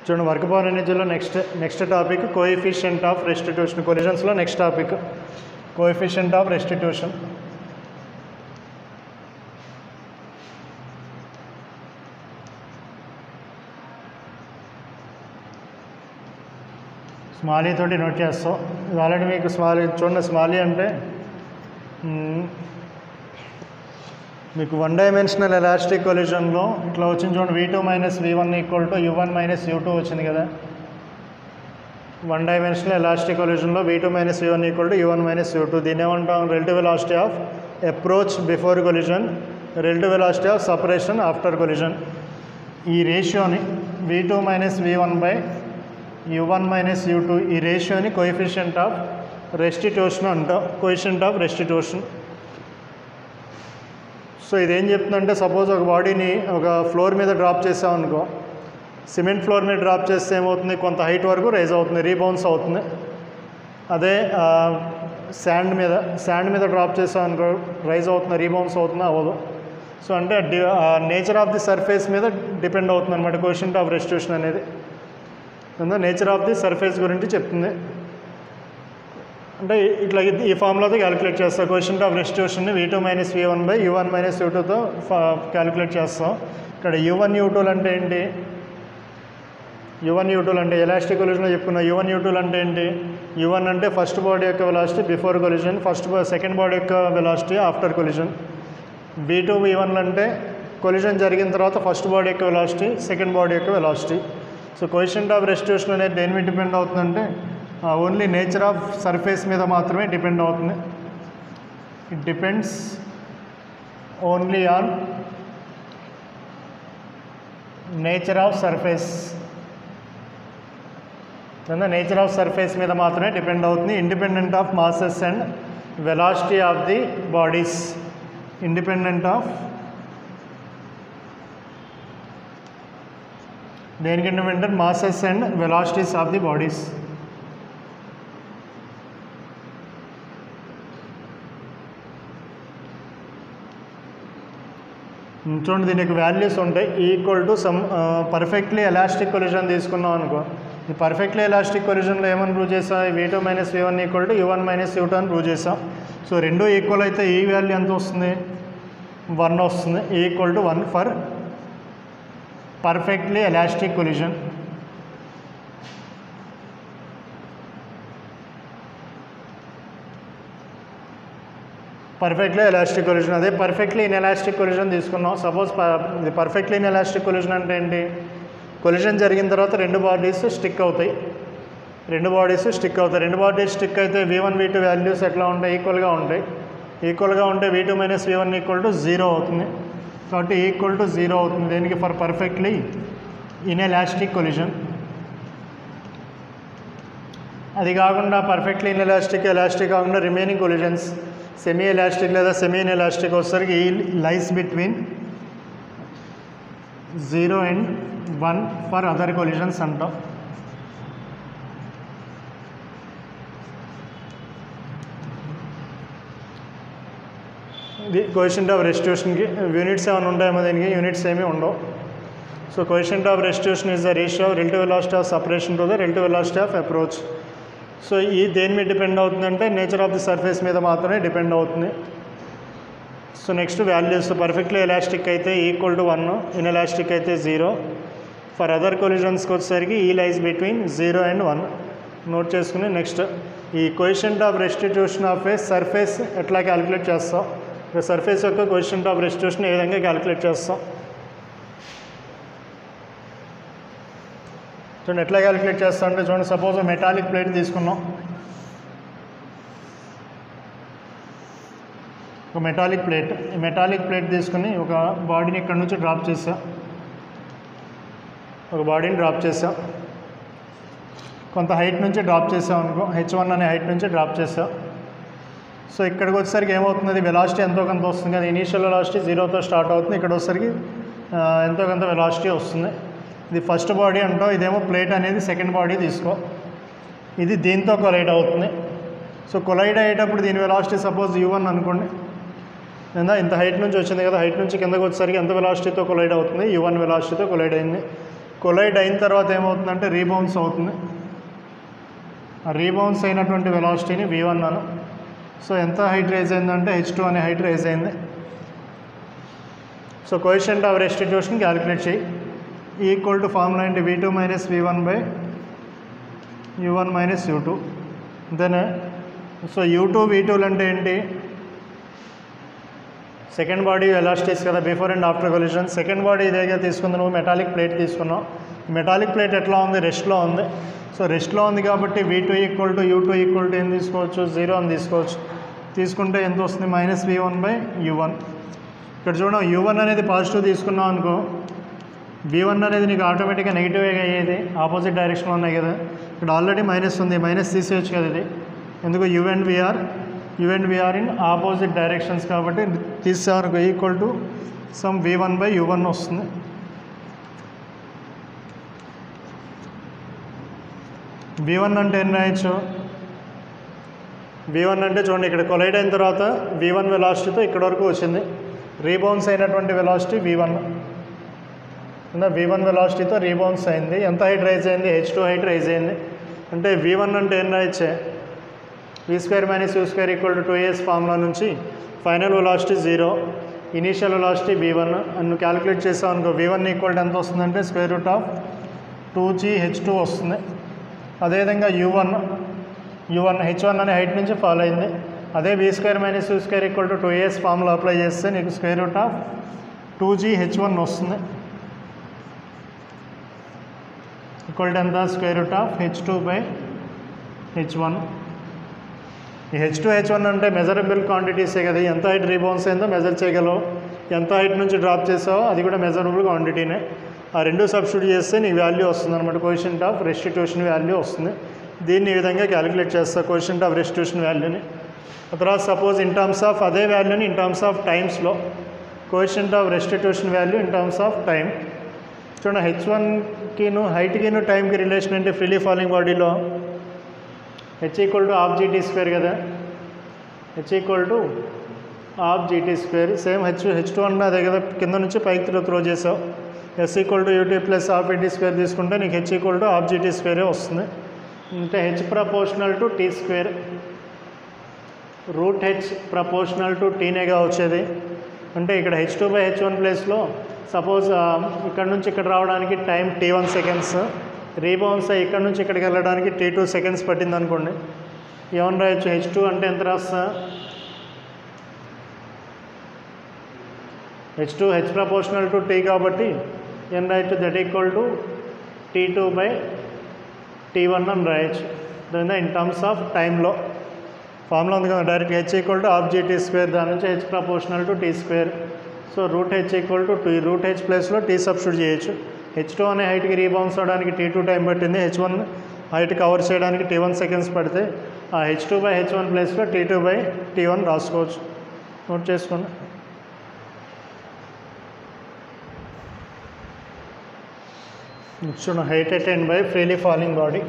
చూడండి work power ఎనర్జీలో next topic coefficient of restitution. కొలిజన్స్లో next topic coefficient of restitution. స్మాలీ తోటి నోట్ చేస్తాం. ఇది ఆల్రెడీ మీకు స్మాలీ చూడండి. స్మాలీ అంటే మీకు వన్ డైమెన్షనల్ ఎలాస్టిక్ కొలిజన్లో ఇట్లా వచ్చింది చూడండి. V2 - V1 = U1 - U2 వచ్చింది కదా. వన్ డైమెన్షనల్ ఎలాస్టిక్ కొలిజన్లో V2 - V1 = U1 - U2. దీన్ని ఏమంటాం? Relative velocity of approach before collision, relative velocity of separation after collision. ఈ రేషియోని V2 - V1/U1 - U2 ఈ రేషియోని కోఎఫిషియంట్ ఆఫ్ రెస్టిట్యూషన్ అంటాం. Coefficient of restitution. సో ఇదేం చెప్తుందంటే, సపోజ్ ఒక బాడీని ఒక ఫ్లోర్ మీద డ్రాప్ చేసామనుకో, సిమెంట్ ఫ్లోర్ మీద డ్రాప్ చేస్తే ఏమవుతుంది? కొంత హైట్ వరకు రైజ్ అవుతుంది, రీబౌన్స్ అవుతుంది. అదే శాండ్ మీద డ్రాప్ చేసామనుకో, రైజ్ అవుతుంది, రీబౌన్స్ అవుతుంది, అవ్వదు. సో అంటే నేచర్ ఆఫ్ ది సర్ఫేస్ మీద డిపెండ్ అవుతుంది అనమాట కోఎఫిషియంట్ ఆఫ్ రెస్టిట్యూషన్ అనేది. నేచర్ ఆఫ్ ది సర్ఫేస్ గురించి చెప్తుంది. అంటే ఇట్లా ఈ ఫార్ములాతో క్యాలిక్యులేట్ చేస్తాం. కోఎఫిషియంట్ ఆఫ్ రెస్టిట్యూషన్ని V2 - V1/U1 - U2తో క్యాలిక్యులేట్ చేస్తాం. ఇక్కడ U1 U2 అంటే ఏంటి? U1 U2 అంటే ఎలాస్టిక్ కొలిజన్లో చెప్పుకున్నాం. U1 U2 అంటే ఏంటి? U1 అంటే ఫస్ట్ బాడీ యొక్క velocity before collision, second body యొక్క velocity after collision. V2 V1 అంటే కొలిజన్ జరిగిన తర్వాత ఫస్ట్ బాడీ యొక్క వెలాసిటీ, సెకండ్ బాడీ యొక్క velocity. So coefficient of restitution అనేది దేని మీద డిపెండ్ అవుతుందంటే ఓన్లీ నేచర్ ఆఫ్ సర్ఫేస్ మీద మాత్రమే డిపెండ్ అవుతుంది. It depends only on nature of surface. Nature of surface మీద మాత్రమే డిపెండ్ అవుతుంది. Independent of masses and velocity of the bodies. Independent of దేనికి independent? Masses and velocities of the bodies. చూడండి, దీనికి values ఉంటాయి. Equal to some perfectly elastic collision తీసుకున్నాం అనుకో. ఈ పర్ఫెక్ట్లీ ఎలాస్టిక్ కొలిజన్లో ఏమని ప్రూవ్ చేసాం? V2 - V1 = U1 - U2 అని ప్రూవ్ చేసాం. సో రెండు ఈక్వల్ అయితే ఈ వాల్యూ ఎంత వస్తుంది? 1 వస్తుంది. Equal to 1 for perfectly elastic collision. Perfectly elastic collision. అదే పర్ఫెక్ట్లీ ఇన్ఎలాస్టిక్ కొలిజన్ తీసుకున్నాం. సపోజ్ ఇది పర్ఫెక్ట్లీ ఇన్ఎలాస్టిక్ కొలిజన్ అంటే ఏంటి? కొలిజన్ జరిగిన తర్వాత రెండు బాడీస్ స్టిక్ అవుతాయి. రెండు బాడీస్ స్టిక్ అయితే V1 V2 వాల్యూస్ ఎట్లా ఉంటాయి? ఈక్వల్గా ఉంటాయి. V2 - V1 = 0 అవుతుంది. కాబట్టి ఈక్వల్ టు 0 అవుతుంది. దేనికి? For perfectly inelastic collision. అది కాకుండా పర్ఫెక్ట్లీ ఇన్ఎలాస్టిక్, ఎలాస్టిక్ కాకుండా రిమైనింగ్ కొలిజన్స్ సెమీ ఎలాస్టిక్ లేదా సెమీ ఇన్ఎలాస్టిక్ వచ్చేసరికి ఈ lies between 0 and 1 for other collisions అంటాం. ఇది కోఎఫిషియంట్ ఆఫ్ రెస్టిట్యూషన్కి యూనిట్స్ ఏమైనా ఉంటాయేమో? దీనికి యూనిట్స్ ఏమీ ఉండవు. So coefficient of restitution is the ratio of relative velocity of separation to the relative velocity of approach. So ఈ దేని మీద డిపెండ్ అవుతుందంటే నేచర్ ఆఫ్ ది సర్ఫేస్ మీద మాత్రమే డిపెండ్ అవుతుంది. So next values perfectly elastic అయితే ఈక్వల్ టు 1, ఇన్ఎలాస్టిక్ అయితే 0. For other కొలిజన్స్కి వచ్చేసరికి ఈ లైస్ బిట్వీన్ 0 and 1 నోట్ చేసుకుని నెక్స్ట్ ఈ coefficient of restitution of A surface ఎట్లా క్యాలిక్యులేట్ చేస్తాం? సర్ఫేస్ యొక్క కోఎఫిషియంట్ ఆఫ్ రెస్టిట్యూషన్ ఏ విధంగా క్యాలిక్యులేట్ చేస్తాం? చూడండి ఎట్లా క్యాలిక్యులేట్ చేస్తాం అంటే, చూడండి సపోజ్ మెటాలిక్ ప్లేట్ తీసుకున్నాం. ఒక మెటాలిక్ ప్లేట్ తీసుకుని ఒక బాడీని ఇక్కడ నుంచి డ్రాప్ చేసాం. కొంత హైట్ నుంచి డ్రాప్ చేసాం అనుకో, H1 అనే హైట్ నుంచి డ్రాప్ చేసాం. సో ఇక్కడికి వచ్చేసరికి ఏమవుతుంది? వెలాసిటీ ఎంతో కొంత వస్తుంది కదా. ఇనీషియల్ వెలాసిటీ 0తో స్టార్ట్ అవుతుంది. ఇక్కడ వచ్చేసరికి ఎంతో కొంత వెలాసిటీ వస్తుంది. ఇది ఫస్ట్ బాడీ అంటాం. ఇదేమో ప్లేట్ అనేది సెకండ్ బాడీ తీసుకో. ఇది దీంతో కొలైడ్ అవుతుంది. సో కొలైడ్ అయ్యేటప్పుడు దీని వెలాసిటీ సపోజ్ U1 అనుకోండి. ఇంత హైట్ నుంచి వచ్చింది కదా, హైట్ నుంచి కిందకు వచ్చేసరికి ఎంత వెలాసిటీతో కొలైడ్ అవుతుంది? U1 వెలాసిటీతో కొలైడ్ అయింది. కొలైడ్ అయిన తర్వాత ఏమవుతుందంటే రీబౌన్స్ అవుతుంది. ఆ రీబౌన్స్ అయినటువంటి వెలాసిటీని v1 అను. సో ఎంత హైట్ రైజ్ అయిందంటే h2 అనే హైట్ రైజ్ అయింది. So coefficient of restitution calculate చేయి. ఈక్వల్ టు ఫార్ములా ఏంటి, v2 minus v1 by u1 minus u2. Then so u2 v2లు అంటే ఏంటి, సెకండ్ బాడీ వెలాసిటీస్ కదా before and after collision. Second body ఇదేగా తీసుకుంది, నువ్వు మెటాలిక్ ప్లేట్ తీసుకున్నావు. మెటాలిక్ ప్లేట్ ఎట్లా ఉంది, రెస్ట్లో ఉంది. సో రెస్ట్లో ఉంది కాబట్టి v2 equal to u2 equal to ఏం తీసుకోవచ్చు, 0 అని తీసుకోవచ్చు. తీసుకుంటే ఎంత వస్తుంది, మైనస్ v1 బై u1. ఇక్కడ చూడండి u1 అనేది పాజిటివ్ తీసుకున్నావు అనుకో, v1 అనేది నీకు ఆటోమేటిక్గా నెగిటివ్గా అయ్యేది, ఆపోజిట్ డైరెక్షన్లో ఉన్నాయి కదా. ఇక్కడ ఆల్రెడీ మైనస్ ఉంది, మైనస్ తీసేయచ్చు కదా ఇది. ఎందుకు u and v are in opposite directions కాబట్టి తీసేవరకు equal to some v1 by u1 వస్తుంది. v1 అంటే ఎన్ని రాయొచ్చు, v1 అంటే చూడండి ఇక్కడ కొలైడ్ అయిన తర్వాత v1 వెలాసిటీతో ఇక్కడ వరకు వచ్చింది. రీబౌన్స్ అయినటువంటి వెలాసిటీ v1. v1 వెలాసిటీతో రీబౌన్స్ అయింది. ఎంత హైట్ రైజ్ అయింది, h2 హైట్ రైజ్ అయింది. అంటే v1 అంటే ఎన్ని రాయొచ్చే, v² minus u² equal to 2as formula నుంచి final velocity 0, initial velocity v1 అని క్యాలిక్యులేట్ చేసావు అనుకో, v1 ఈక్వల్ టు ఎంత వస్తుందంటే స్క్వేర్ రూట్ ఆఫ్ 2gh2 వస్తుంది. అదేవిధంగా u1 h1 అనే హైట్ నుంచి ఫాలో అయింది. అదే v² minus u² equal to 2as formula apply చేస్తే నీకు స్క్వేర్ రూట్ ఆఫ్ 2gh1 వస్తుంది. ఈక్వల్ టు ఎంత, square root of h2 by h1. ఈ h2 h1 అంటే మెజరబుల్ క్వాంటిటీసే కదా, ఎంత హైట్ రీబౌన్స్ అయిందో మెజర్ చేయగలవు, ఎంత హైట్ నుంచి డ్రాప్ చేసావో అది కూడా మెజరబుల్ క్వాంటిటీనే. ఆ రెండు సబ్స్టిట్యూట్ చేస్తే నీకు వాల్యూ వస్తుంది అనమాట, కోఎఫిషియంట్ ఆఫ్ రెస్టిట్యూషన్ వాల్యూ వస్తుంది. దీన్ని ఈ విధంగా క్యాలిక్యులేట్ చేస్తా కోఎఫిషియంట్ ఆఫ్ రెస్టిట్యూషన్ వాల్యూని. తర్వాత సపోజ్ ఇన్ టర్మ్స్ ఆఫ్ అదే వాల్యూని ఇన్ టర్మ్స్ ఆఫ్ టైమ్స్లో, coefficient of restitution value in terms of time. చూడండి h1కిను హైట్కిను టైంకి రిలేషన్ ఏంటి, ఫ్రీలీ ఫాలింగ్ బాడీలో h equal to half GT² కదా, h equal to half GT². Same h2 అన్న అదే కదా, కింద నుంచి పైకి త్రో చేసావు. s equal to ut plus half t² తీసుకుంటే నీకు h equal to half GT² వస్తుంది. అంటే h proportional to t², root h proportional to tనేగా వచ్చేది. అంటే ఇక్కడ h2 బై h1 ప్లేస్లో సపోజ్ ఇక్కడ నుంచి ఇక్కడ రావడానికి టైం t1 సెకండ్స్, రీబౌన్స్ ఇక్కడ నుంచి ఇక్కడికి వెళ్ళడానికి t2 సెకండ్స్ పట్టింది అనుకోండి. ఏమని రాయొచ్చు, h2 అంటే ఎంత రాస్తా, h2 h proportional to t కాబట్టి ఏం రాయొచ్చు, that equal to t2 by t1 అని రాయొచ్చు. దాని ఇన్ టర్మ్స్ ఆఫ్ టైంలో ఫార్ములా ఉంది కదా direct, h equal to half GT², దాని నుంచి h proportional to t². So root h equal to 2, root h ప్లేస్లో t సబ్స్టిట్యూట్ చేయొచ్చు. h2 అనే హైట్కి రీబౌన్స్ అవడానికి t2 టైం పట్టింది, h1 హైట్ కవర్ చేయడానికి t1 సెకండ్స్ పడితే ఆ h2 బై h1 ప్లేస్లో t2 బై t1 రాసుకోవచ్చు. నోట్ చేసుకోండి. చూడండి height attained by freely falling body.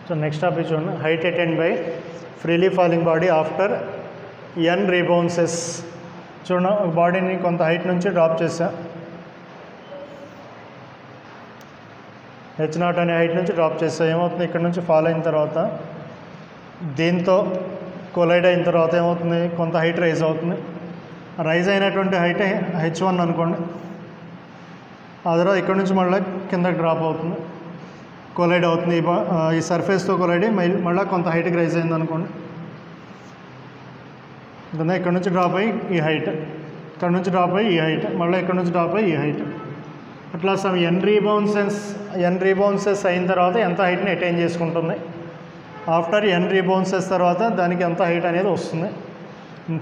So next topic చూడండి, height attained by freely falling body after n rebounces. చూడండి ఒక బాడీని కొంత హైట్ నుంచి డ్రాప్ చేసా, h0 అనే హైట్ నుంచి డ్రాప్ చేసా. ఏమవుతుంది, ఇక్కడ నుంచి ఫాల్ అయిన తర్వాత దీంతో కొలైడ్ అయిన తర్వాత ఏమవుతుంది, కొంత హైట్ రైజ్ అవుతుంది. రైజ్ అయినటువంటి హైట్ h1 అనుకోండి, ఆ తర్వాత ఇక్కడ నుంచి మళ్ళీ కిందకి డ్రాప్ అవుతుంది, కొలైడ్ అవుతుంది. ఈ సర్ఫేస్తో కొలైడ్ మళ్ళీ కొంత హైట్కి రైజ్ అయింది అనుకోండి. కదా ఇక్కడ నుంచి డ్రాప్ అయ్యి ఈ హైట్, ఇక్కడ నుంచి డ్రాప్ అయ్యి ఈ హైట్, మళ్ళీ ఇక్కడ నుంచి డ్రాప్ అయ్యి ఈ హైట్. అట్లా సమ్ n రీబౌన్సెస్ అయిన తర్వాత ఎంత హైట్ని అటైన్ చేసుకుంటుంది. ఆఫ్టర్ n రీబౌన్సెస్ తర్వాత దానికి ఎంత హైట్ అనేది వస్తుంది.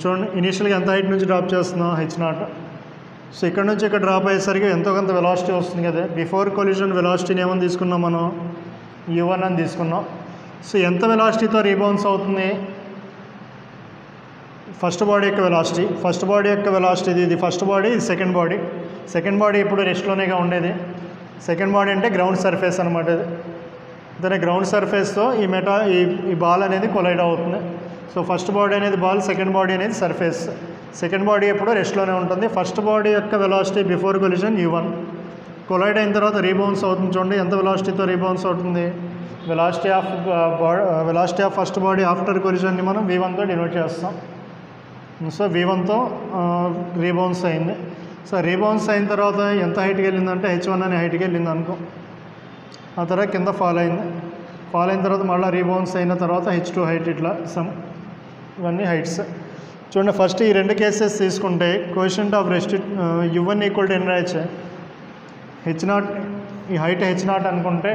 చూడండి ఇనీషియల్గా ఎంత హైట్ నుంచి డ్రాప్ చేస్తున్నాం, h0. సో ఇక్కడ నుంచి ఇక్కడ డ్రాప్ అయ్యేసరికి ఎంతో కొంత వెలాసిటీ వస్తుంది కదా. బిఫోర్ కొలిజన్ వెలాసిటీని ఏమని తీసుకున్నాం మనం, u1 అని తీసుకున్నాం. సో ఎంత వెలాసిటీతో రీబౌన్స్ అవుతుంది, ఫస్ట్ బాడీ యొక్క వెలాసిటీ, ఫస్ట్ బాడీ యొక్క వెలాసిటీ ఇది ఫస్ట్ బాడీ, ఇది సెకండ్ బాడీ. సెకండ్ బాడీ ఇప్పుడు రెస్ట్లోనేగా ఉండేది. సెకండ్ బాడీ అంటే గ్రౌండ్ సర్ఫేస్ అనమాట. ఇది దాని గ్రౌండ్ సర్ఫేస్తో ఈ బాల్ అనేది కొలైడ్ అవుతుంది. సో ఫస్ట్ బాడీ అనేది బాల్, సెకండ్ బాడీ అనేది సర్ఫేస్. సెకండ్ బాడీ ఎప్పుడు రెస్ట్లోనే ఉంటుంది. ఫస్ట్ బాడీ యొక్క velocity before collision u1, collide అయిన తర్వాత రీబౌన్స్ అవుతుంది. చూడండి ఎంత వెలాసిటీతో రీబౌన్స్ అవుతుంది. Velocity of first body after కొలిజన్ని మనం v1తో డినోట్ చేస్తాం. సో v1తో రీబౌన్స్ అయింది. సో రీబౌన్స్ అయిన తర్వాత ఎంత హైట్కి వెళ్ళిందంటే h1 అనే హైట్కి వెళ్ళింది అనుకో. ఆ తర్వాత కింద ఫాల్ అయింది. ఫాల్ అయిన తర్వాత మళ్ళీ రీబౌన్స్ అయిన తర్వాత h2 హైట్, ఇట్లా ఇవన్నీ హైట్స్. చూడండి ఫస్ట్ ఈ రెండు కేసెస్ తీసుకుంటే coefficient of rest u1 equal to ఎన్ని రాయొచ్చు, h0, ఈ హైట్ h0 అనుకుంటే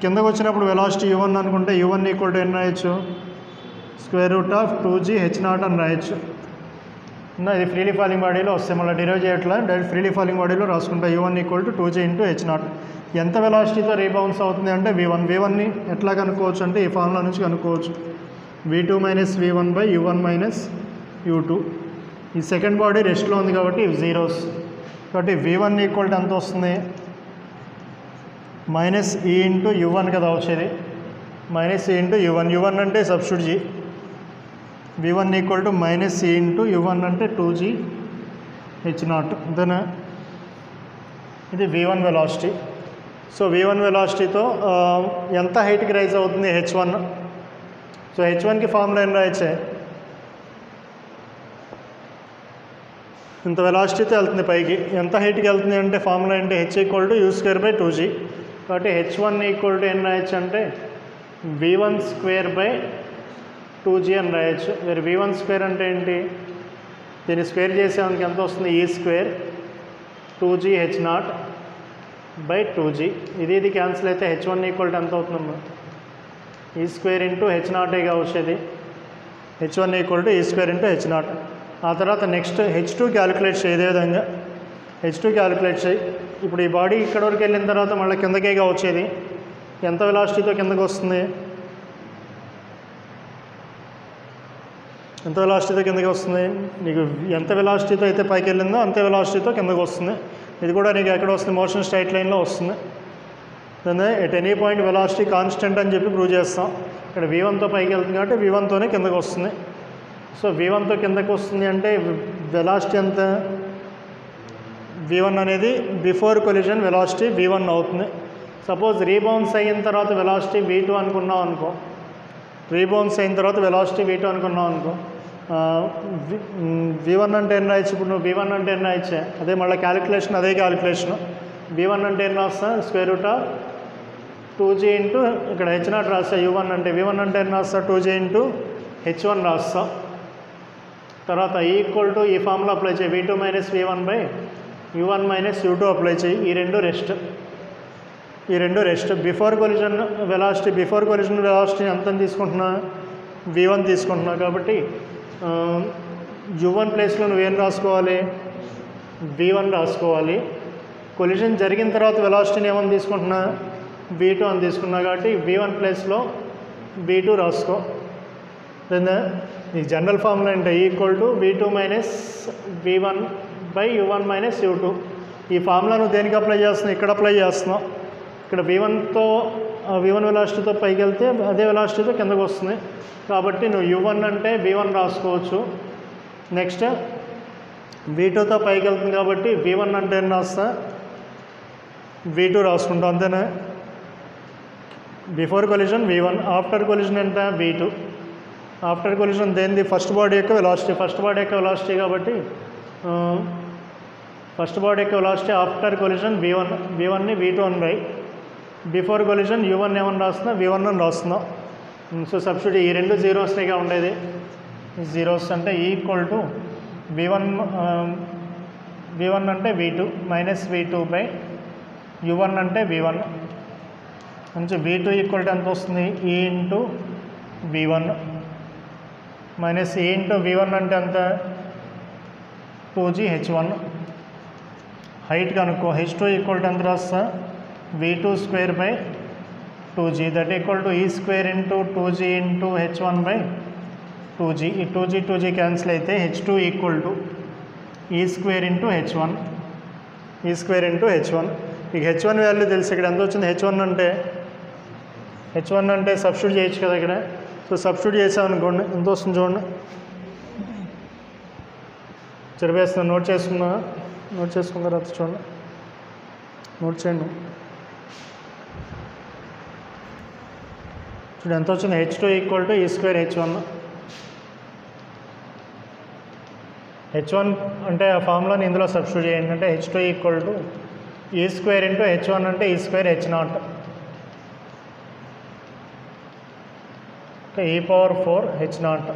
కిందకు వచ్చినప్పుడు వెలాసిటీ u1 అనుకుంటే u1 ఈక్వల్ టు ఎన్ని రాయొచ్చు, √2g h0 అని రాయొచ్చు. ఇది ఫ్రీలీ ఫాలింగ్ బాడీలో వస్తే మళ్ళీ డిరైవ్ చేయట్లా, డైరెక్ట్ ఫ్రీలీ ఫాలింగ్ బాడీలో రాసుకుంటా u1 equal to 2g into h0. ఎంత వెలాసిటీతో రీబౌన్స్ అవుతుంది అంటే v1ని ఎట్లా కనుక్కోవచ్చు అంటే ఈ ఫార్ములా నుంచి కనుక్కోవచ్చు. v2 minus v1 by u1 minus u2. ఈ సెకండ్ బాడీ రెస్ట్లో ఉంది కాబట్టి ఇవి జీరోస్. కాబట్టి v1 ఈక్వల్ టు ఎంత వస్తుంది, మైనస్ e ఇంటూ u1 కదా వచ్చేది, మైనస్ e ఇంటూ u1 అంటే substitute g. v1 equal to minus e into u1 అంటే 2g h0. దెన్ ఇది v1 వెలాసిటీ. సో v1 వెలాసిటీతో ఎంత హైట్కి రైజ్ అవుతుంది h1. సో h1కి ఫార్ములా ఏం రాయచ్చే, ఇంత వెలాసిటీతో వెళ్తుంది పైకి. ఎంత హైట్కి వెళ్తుంది అంటే ఫార్ములా అంటే h equal to u² by 2g. కాబట్టి h1 ఈక్వల్ టు ఏం రాయొచ్చు అంటే v1² బై 2g అని రాయొచ్చు. మరి v1² అంటే ఏంటి, దీన్ని స్క్వేర్ చేసేందుకు ఎంత వస్తుంది, e² 2g h0 by 2g. ఇది క్యాన్సిల్ అయితే h1 ఈక్వల్ టు ఎంత అవుతుందమ్మా, e² ఇంటూ h0గా వచ్చేది. h1 equal to e² into h0. ఆ తర్వాత నెక్స్ట్ h2 క్యాలిక్యులేట్ చేయి. ఇదే విధంగా h2 క్యాలిక్యులేట్ చేయి. ఇప్పుడు ఈ బాడీ ఇక్కడ వరకు వెళ్ళిన తర్వాత మళ్ళీ కిందకేగా వచ్చేది. ఎంత వెలాసిటీతో కిందకు వస్తుంది, ఎంత వెలాసిటీతో కిందకి వస్తుంది, నీకు ఎంత వెలాసిటీతో అయితే పైకి వెళ్ళిందో అంతే వెలాసిటీతో కిందకు వస్తుంది. ఇది కూడా నీకు ఎక్కడ వస్తుంది, మోషన్ స్ట్రైట్ లైన్లో వస్తుంది. దాన్ని at any point velocity constant అని చెప్పి ప్రూవ్ చేస్తాం. ఇక్కడ v1తో పైకి వెళ్తుంది కాబట్టి v1తోనే కిందకు వస్తుంది. సో v1తో కిందకు వస్తుంది అంటే వెలాసిటీ ఎంత, v1 అనేది బిఫోర్ కొలిజన్ వెలాసిటీ v1 అవుతుంది. సపోజ్ రీబౌన్స్ అయిన తర్వాత వెలాసిటీ v2 అనుకున్నాం అనుకో, రీబౌన్స్ అయిన తర్వాత వెలాసిటీ v2 అనుకున్నాం అనుకో, v1 అంటే ఎన్ని రాయొచ్చు, ఇప్పుడు నువ్వు v1 అంటే ఎన్ని రాయొచ్చే, అదే మళ్ళీ క్యాలిక్యులేషన్ అదే క్యాలిక్యులేషన్. v1 అంటే ఎన్ని రాస్తా, √2g ఇంటూ ఇక్కడ h0 రాస్తా. u1 అంటే v1 అంటే ఎన్ని రాస్తా, 2g ఇంటూ h1 రాస్తా. తర్వాత ఈక్వల్ టు ఈ ఫార్ములా అప్లై చేయి, v2 minus v1 by u1 minus u2 apply చేయి. ఈ రెండు రెస్ట్. బిఫోర్ కొలిజన్ వెలాసిటీ ఎంత తీసుకుంటున్నా, v1 తీసుకుంటున్నా. కాబట్టి u1 ప్లేస్లో నువ్వేం రాసుకోవాలి, v1 రాసుకోవాలి. కొలిజన్ జరిగిన తర్వాత వెలాసిటీని ఏమని తీసుకుంటున్నా, v2 అని తీసుకున్నా. కాబట్టి v1 ప్లేస్లో v2 రాసుకో. దెన్ ఈ జనరల్ ఫార్ములా అంటే equal to v2 minus v1 by u1 minus u2. ఈ ఫార్ములా నువ్వు దేనికి అప్లై చేస్తున్నావు, ఇక్కడ అప్లై చేస్తున్నావు. ఇక్కడ v1 వెలాసిటీతో పైకి వెళ్తే అదే వెలాసిటీతో కిందకు వస్తుంది. కాబట్టి నువ్వు u1 అంటే v1 రాసుకోవచ్చు. నెక్స్ట్ v2తో పైకి వెళ్తుంది కాబట్టి v1 అంటే ఏం రాస్తా, v2 రాసుకుంటాం. అంతేనా, before collision v1, after collision ఎంత v2. ఆఫ్టర్ కొలిజన్ దేనిది, ఫస్ట్ బాడీ యొక్క వెలాసిటీ కాబట్టి ఫస్ట్ బాడీ యొక్క వెలాసిటీ ఆఫ్టర్ కొలిజన్ v1ని v2 అని రాయి. బిఫోర్ కొలిజన్ u1 ఏమని రాస్తున్నా, v1 అని రాస్తున్నాం. సో సబ్స్టిట్యూట్ ఈ రెండు జీరోస్గా ఉండేది. జీరోస్ అంటే ఈక్వల్ టు v1 అంటే v2 minus v2 by u1 అంటే v1. అంటే v2 ఈక్వల్ టు ఎంత వస్తుంది, e into v1 minus e into v1 అంటే ఎంత, 2g h1. హైట్ కనుక్కో, h2 ఈక్వల్ టు ఎంత రాస్తా, v2² by 2g. That equal to e² into 2g into h1 by 2g, ఈ 2g క్యాన్సిల్ అయితే h2 equal to ఈ square into h1, ఈ square into h1. మీకు h1 వాల్యూ తెలుసు. ఇక్కడ ఎంత వచ్చింది? h1 అంటే సబ్స్టిట్యూట్ చేయొచ్చు కదా ఇక్కడ. సో సబ్స్టిట్యూట్ చేసామనుకోండి ఎంత వస్తుంది చూడండి. చెరిపేస్తున్నా, నోట్ చేసుకున్న తర్వాత చూడండి, నోట్ చేయండి. చూడండి ఎంత వచ్చింది? h2 ఈక్వల్ టు ఈ స్క్వేర్ h1. h1 అంటే ఆ ఫార్ములాని ఇందులో సబ్స్టిట్యూట్ చేయండి. అంటే h2 ఈక్వల్ టు ఈ స్క్వేర్ ఇంటూ h1 అంటే e square h0, e⁴ h0.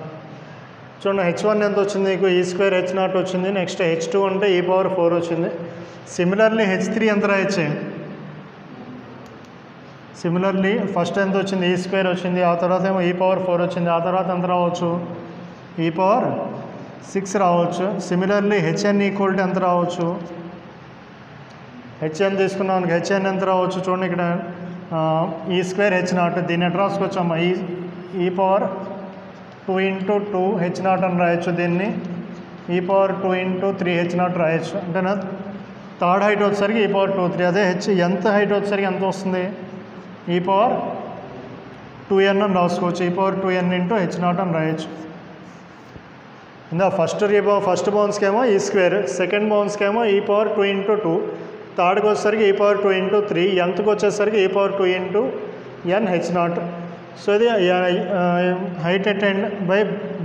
చూడండి h1 ఎంత వచ్చింది మీకు? ఈ స్క్వేర్ h0 వచ్చింది. నెక్స్ట్ h2 అంటే e⁴ వచ్చింది. సిమిలర్లీ h3 ఎంత రాయొచ్చు? సిమిలర్లీ ఫస్ట్ ఎంత వచ్చింది? ఈ స్క్వేర్ వచ్చింది, ఆ తర్వాత ఏమో e⁴ వచ్చింది, ఆ తర్వాత ఎంత రావచ్చు? e⁴ రావచ్చు. సిమిలర్లీ hn ఈక్వల్ టు ఎంత రావచ్చు? hn తీసుకున్నాం, hn ఎంత రావచ్చు? చూడండి ఇక్కడ ఈ స్క్వేర్ h0, దీన్ని ఎట్లా రాసుకోవచ్చమ్మా? e⁴2 ఇంటూ 2 h0 అని రాయొచ్చు. దీన్ని e⁴2 ఇంటూ 3 h0 రాయొచ్చు. అంటే థర్డ్ హైట్ వచ్చేసరికి e⁴2 3. అదే nth హైట్ వచ్చేసరికి ఎంత వస్తుంది? e⁴2n అని రాసుకోవచ్చు. e⁴2n ఇంటూ h0 అని రాయొచ్చు. ఇందా ఫస్ట్ బౌన్స్కేమో ఈ స్క్వేర్, సెకండ్ బౌన్స్కేమో e⁴2 ఇంటూ 2, థర్డ్కి వచ్చేసరికి e⁴2 ఇంటూ 3, nthకి వచ్చేసరికి e⁴2 into n h0. So ఇది height attained by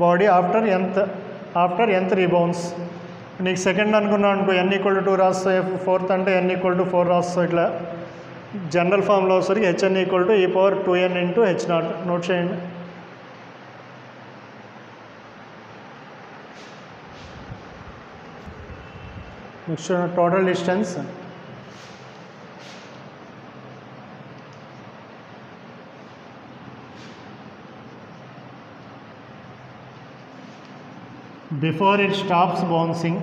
body after nth rebounce. నీకు సెకండ్ అనుకున్నాను అనుకో, n ఈక్వల్ టు 2 రాస్తాయి, ఫోర్త్ అంటే n ఈక్వల్ టు 4 రాస్తాయి. ఇట్లా జనరల్ ఫామ్లో వచ్చేసరికి hn equal to e⁴2n into h0. Note చేయండి. Next total distance. Before it stops bouncing,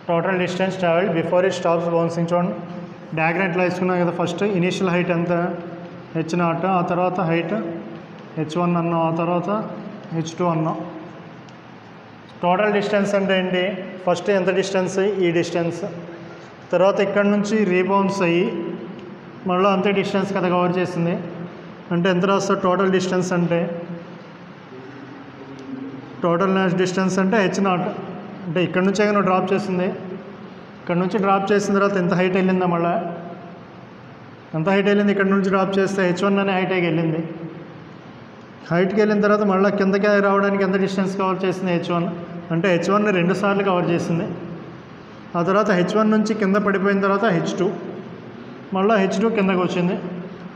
total distance travelled before it stops bouncing. చూడండి డయాగ్రామ్ ఎట్లా వేసుకున్నాం కదా. ఫస్ట్ ఇనీషియల్ హైట్ ఎంత? h0, ఆ తర్వాత హైట్ h1 అన్నాం, ఆ తర్వాత h2 అన్నాం. టోటల్ డిస్టెన్స్ అంటే ఏంటి? ఫస్ట్ ఎంత డిస్టెన్స్? ఈ డిస్టెన్స్. తర్వాత ఇక్కడ నుంచి రీబౌన్స్ అయ్యి మళ్ళీ అంతే డిస్టెన్స్ కదా కవర్ చేసింది. అంటే ఎంత రాస్తారు టోటల్ డిస్టెన్స్ అంటే? టోటల్ డిస్టెన్స్ అంటే h0. అంటే ఇక్కడ నుంచే నువ్వు డ్రాప్ చేసింది. ఇక్కడ నుంచి డ్రాప్ చేసిన తర్వాత ఎంత హైట్ వెళ్ళిందా? మళ్ళీ ఎంత హైట్ వెళ్ళింది? ఇక్కడ నుంచి డ్రాప్ చేస్తే h1 అనే హైట్కి వెళ్ళింది. హైట్కి వెళ్ళిన తర్వాత మళ్ళీ కిందకి రావడానికి ఎంత డిస్టెన్స్ కవర్ చేసింది? h1. అంటే h1ని 2 సార్లు కవర్ చేసింది. ఆ తర్వాత h1 నుంచి కింద పడిపోయిన తర్వాత h2, మళ్ళీ h2 కిందకి వచ్చింది.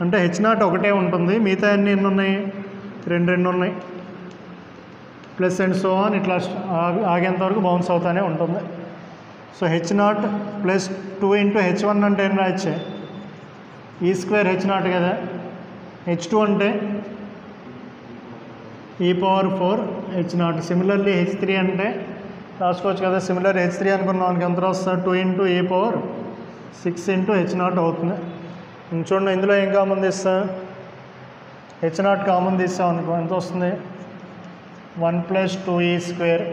అంటే h0 ఒకటే ఉంటుంది, మిగతా అన్నీ ఎన్ని ఉన్నాయి? 2 ఉన్నాయి. ప్లస్ అండ్ సో ఆన్ ఇట్లా ఆగేంత వరకు బౌన్స్ అవుతానే ఉంటుంది. So h0 plus 2 into h1 అంటే ఏం రాయొచ్చే? ఈ స్క్వేర్ h0 కదా. h2 అంటే e⁴ h0. సిమిలర్లీ h3 అంటే రాసుకోవచ్చు కదా. సిమిలర్ h3 అనుకున్నాం మనకి ఎంత వస్తుంది? 2 ఇంటూ e⁴6 ఇంటూ h0 అవుతుంది. చూడండి ఇందులో ఏం కామన్ తీస్తా? h0 కామన్ తీస్తాం అనుకో, ఎంత వస్తుంది? 1 plus 2e square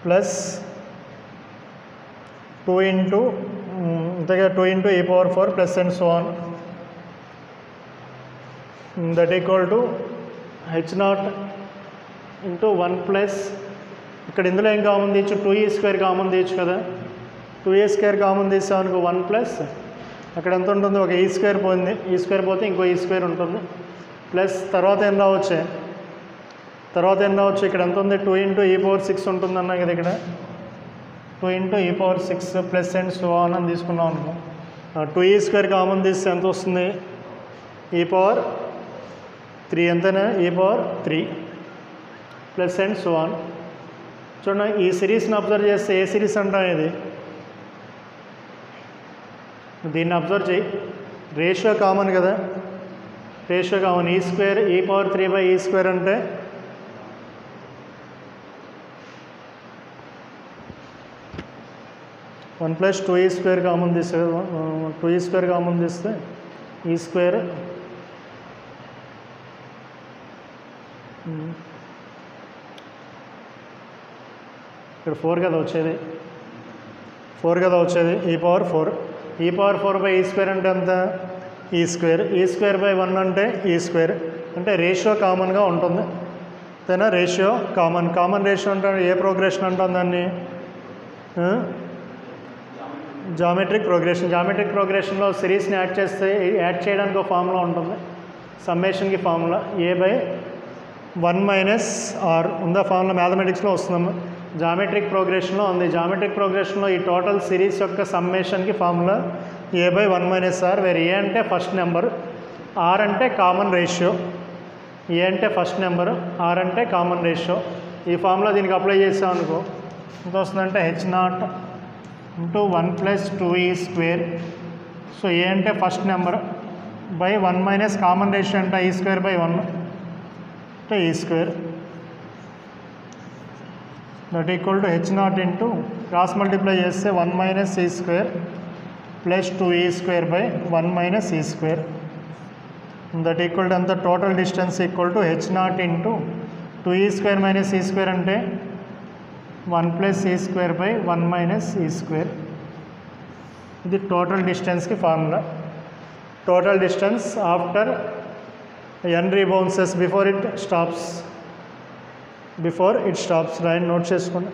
plus 2 into ఇంతగా 2 into e⁴ plus and so on that equal to h0 into 1 plus ఇక్కడ ఇందులో ఏం కామన్ తీయచ్చు? 2e స్క్వేర్ కామన్ తీయచ్చు కదా. 2e స్క్వేర్ కామన్ తీసాం అనుకో 1 ప్లస్ అక్కడ ఎంత ఉంటుంది? ఒక ఈ స్క్వేర్ పోయింది, ఈ స్క్వేర్ పోతే ఇంకో ఈ స్క్వేర్ ఉంటుంది. ప్లస్ తర్వాత ఏం రావచ్చు? ఇక్కడ ఎంత ఉంది? 2 ఇంటూ e⁴6 ఉంటుంది అన్నా కదా. ఇక్కడ 2 into e⁴6 plus and so on అని తీసుకున్నాం అనుకో. 2e స్క్వేర్ కామన్ తీస్తే ఎంత వస్తుంది? e⁴3 ఎంతనే? e⁴3 plus and so on. చూడండి ఈ సిరీస్ని అబ్జర్వ్ చేస్తే ఏ సిరీస్ అంటాం ఇది? దీన్ని అబ్జర్వ్ చేయి. రేషియో కామన్ కదా, రేషియో కామన్. ఈ స్క్వేర్ e⁴3/e స్క్వేర్ అంటే 1 ప్లస్ 2e స్క్వేర్ కామన్ తీస్తే 2e స్క్వేర్ కామన్ తీస్తే ఈ స్క్వేర్ ఇక్కడ 4 కదా వచ్చేది, 4 కదా వచ్చేది, ఈ పవర్ 4 బై ఈ స్క్వేర్ అంటే ఎంత, ఈ స్క్వేర్ బై 1 అంటే ఈ స్క్వేర్, అంటే రేషియో కామన్గా ఉంటుంది. అంతేనా, రేషియో కామన్ రేషియో అంటే ఏ ప్రోగ్రెషన్ అంటాం దాన్ని, జామెట్రిక్ ప్రోగ్రెషన్లో సిరీస్ని యాడ్ చేయడానికి ఒక ఫార్ములా ఉంటుంది, సమ్మేషన్కి formula a by 1 minus r ఉందా, ఫార్ములా మ్యాథమెటిక్స్లో వస్తుందమ్మా. జామెట్రిక్ ప్రోగ్రెషన్లో ఉంది. జామెట్రిక్ ప్రోగ్రెషన్లో ఈ టోటల్ సిరీస్ యొక్క సమ్మేషన్కి formula a by 1 minus r, where a అంటే ఫస్ట్ నెంబర్, ఆర్ అంటే కామన్ రేషియో. ఏ అంటే ఫస్ట్ నెంబర్, ఆర్ అంటే కామన్ రేషియో. ఈ ఫార్ములా దీనికి అప్లై చేసాం అనుకో ఎంత వస్తుందంటే H0 into 1 plus 2e square. So a అంటే first number by 1 minus common ratio అంటే ఈ స్క్వేర్ బై 1 అంటే e square, that equal to H0 into cross multiply చేస్తే 1 minus e square plus 2e square by 1 minus e square, that equal to అంత total distance equal to H0 into 2e square minus e square అంటే 1 plus e square by 1 minus e square. ఇది total డిస్టెన్స్కి formula. Total distance after n rebounces before it stops రాయండి, note చేసుకోండి.